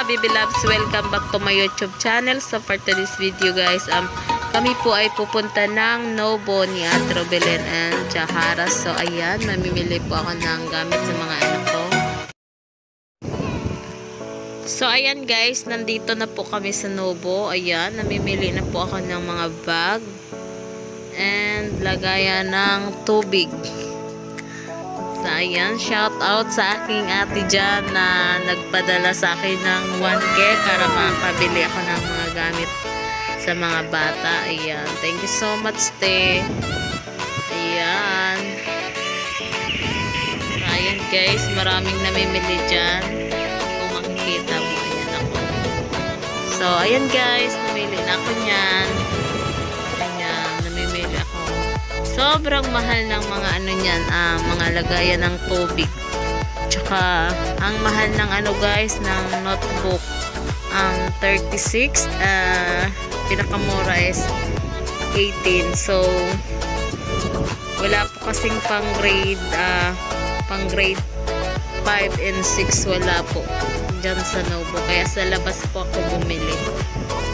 mga baby loves, welcome back to my YouTube channel. So for today's video guys, kami po ay pupunta ng Nobo ni Atro Belen and Jahara. So ayan, mamimili po ako ng gamit sa mga anak ko. So ayan guys, nandito na po kami sa Nobo. Ayan, namimili na po ako ng mga bag and lagayan ng tubig. So ayan, shout out sa aking ate dyan na nagpadala sa akin ng 1K para makabili ako ng mga gamit sa mga bata. Ayan, thank you so much te. Ayan. Ayan guys, maraming namimili dyan. Kung makikita mo, ayan ako. So ayan guys, namili na ako nyan. Ayan, namimili ako. Sobrang mahal ng mga ano nyan, mga lagayan ng tubig. Tsaka, ang mahal ng ano guys, ng notebook. 36, pinakamura is 18. So, wala po kasing pang grade 5 and 6, wala po dyan sa Nobo. Kaya sa labas po ako bumili.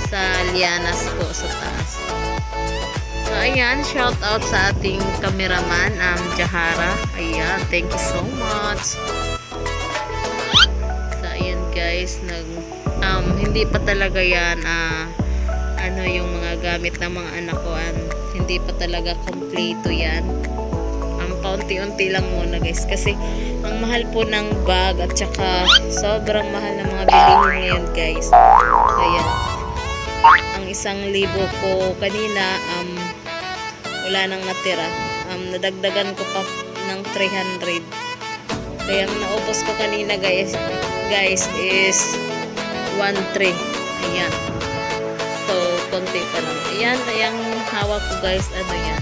Sa Lianas po, sa taas. So, ayan, shout out sa ating cameraman, Jahara. Ayan, thank you so much. So, ayan guys, hindi pa talaga yan, ano yung mga gamit ng mga anak ko, hindi pa talaga kompleto yan. Paunti-unti lang muna guys, kasi ang mahal po ng bag at saka sobrang mahal ng mga bilihin ngayon guys. Ayan, ang 1,000 ko kanina, wala nang natira. Nadagdagan ko pa ng 300. Kaya ang naubos ko kanina guys is 1,300. Ayan. So, konti pa lang. Ayan, yung hawak ko guys, ano yan,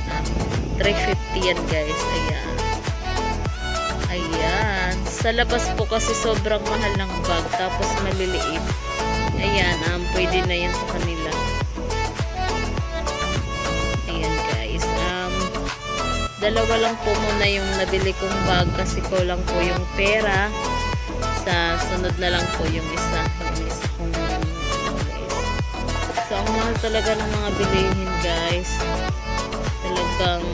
350 yan guys. Ayan. Ayan. Sa labas po kasi sobrang mahal ng bag, tapos maliliit. Ayan, pwede na yan sa kanila. Dalawa lang po muna yung nabili kong bag kasi kulang po yung pera. Sa sunod na lang po yung isa kong guys. So ang mahal talaga ng mga bilihin guys. Talagang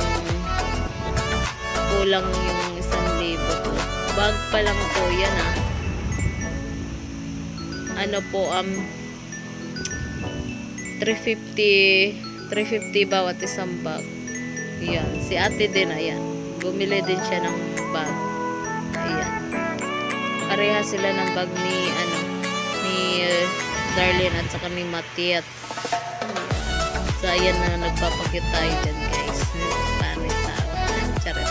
kulang yung 1,000 po. Bag pa lang po yan ano po 350 bawat isang bag. Ayan, si ate din, ayan. Bumili din siya ng bag. Ayan. Pareha sila ng bag ni Darlene at saka ni Matiat. So, ayan na nagpapakita tayo dyan, guys. Paano tao? Charot.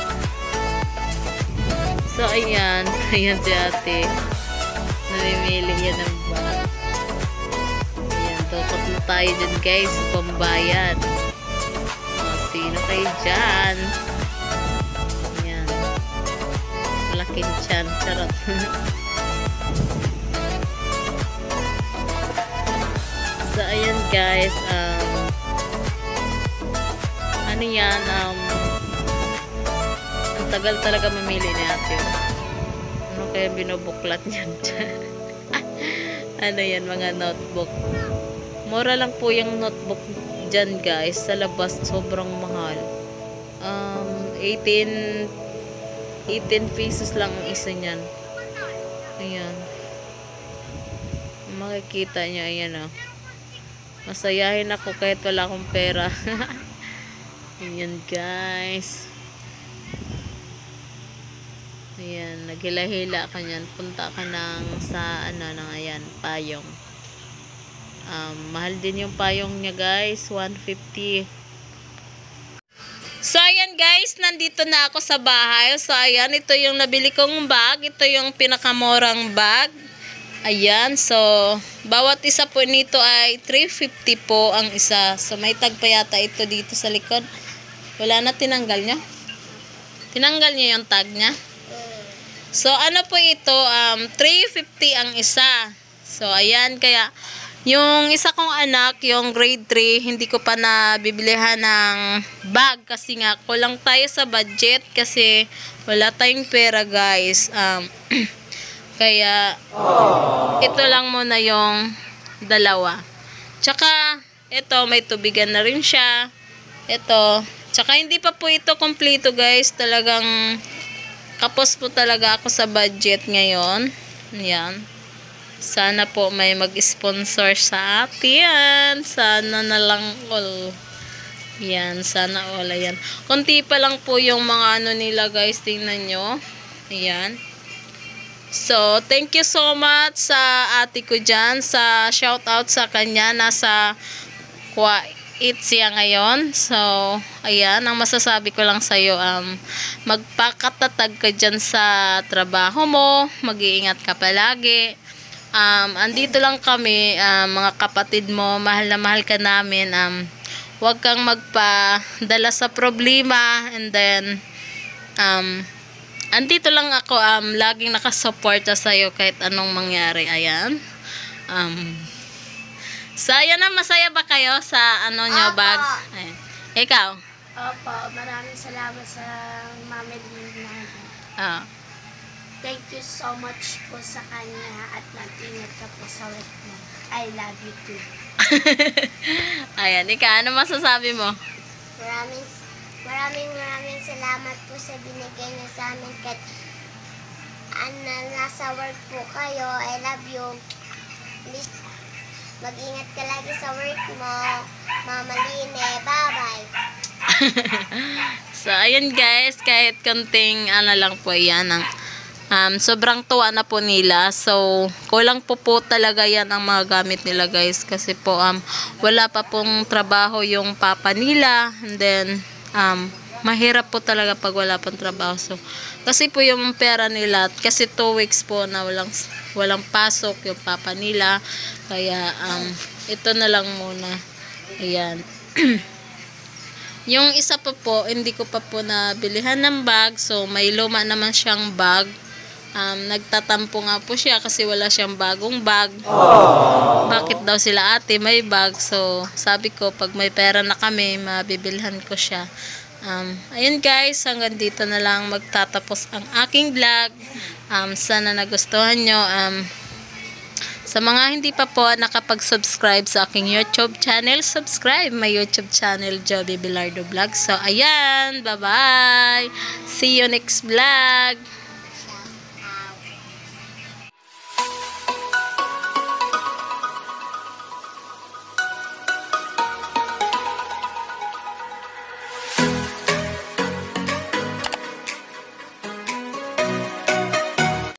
So, ayan. Ayan si ate. Namimili yan ng bag. Ayan, tukot na tayo dyan, guys. Pambayad. Sino kayo dyan? Ayan. Malaking tiyan. Charot. So, ayan guys. Ano yan? Ang tagal talaga mamili ni ate. Ano kaya binubuklat niyan? Ano yan? Mga notebook. Mura lang po yung notebook dyan guys, sa labas sobrang mahal. 18 pesos lang ang isa niyan. Ayan, makikita nyo, ayan masayahin ako kahit wala akong pera. Ayan guys, ayan, naghila-hila ka nyan, punta ka sa ayan, Payong. Mahal din yung payong niya guys, 150. So ayan guys, nandito na ako sa bahay. So ayan, ito yung nabili kong bag. Ito yung pinakamurang bag. Ayan, so bawat isa po nito ay 350 po ang isa. So may tag pa yata ito dito sa likod. Wala na, tinanggal nyo? Tinanggal nyo yung tag nya? So ano po ito, 350 ang isa. So ayan, kaya yung isa kong anak, yung grade 3, hindi ko pa nabibilihan ng bag kasi nga kulang tayo sa budget kasi wala tayong pera guys. Kaya, ito lang muna yung dalawa. Tsaka, ito, may tubigan na rin siya. Ito. Tsaka, hindi pa po ito kompleto, guys. Talagang, kapos po talaga ako sa budget ngayon. Ayan. Sana po may mag-sponsor sa atin. Sana na lang all. Yan, sana all. Ayan. Konti pa lang po yung mga ano nila, guys. Tingnan nyo. Ayan. So, thank you so much sa ate ko dyan. Sa shout out sa kanya. Nasa Kuwait siya ngayon. So, ayan. Ang masasabi ko lang sa'yo, magpakatatag ka dyan sa trabaho mo. Mag-iingat ka palagi. Andito lang kami, mga kapatid mo. Mahal na mahal ka namin. Huwag kang magpadala sa problema. And then, andito lang ako, laging nakasuporta sa'yo kahit anong mangyari. Ayan. So, ayan na, masaya ba kayo sa ano nyo, bag? Ayan. Ikaw? Opo, maraming salamat sa Mama Lina. Thank you so much po sa kanya at mag-ingat ka po sa work mo. I love you too. Ayan, ikaw, ano masasabi mo? Maraming salamat po sa binigay niyo sa amin kahit nasa work po kayo. I love you. Please, mag-ingat ka lagi sa work mo. Mama Line, bye-bye. So, ayun guys, kahit konting ano lang po yan, sobrang tuwa na po nila. So, kulang po talaga yan ang mga gamit nila guys. Kasi po, wala pa pong trabaho yung papa nila. And then, mahirap po talaga pag wala pang trabaho. So, kasi po yung pera nila, kasi 2 weeks po na walang pasok yung papa nila. Kaya, ito na lang muna. Ayan. Yung isa pa po, hindi ko pa po nabilihan ng bag. So, may luma naman siyang bag. Nagtatampo nga po siya kasi wala siyang bagong bag. Bakit daw sila ate may bag? So, sabi ko, pag may pera na kami, mabibilhan ko siya. Ayun guys, hanggang dito na lang magtatapos ang aking vlog. Sana nagustuhan nyo. Sa mga hindi pa po nakapag-subscribe sa aking YouTube channel, subscribe my YouTube channel, Joby Bilardo Vlog. So, ayan. Bye-bye. See you next vlog.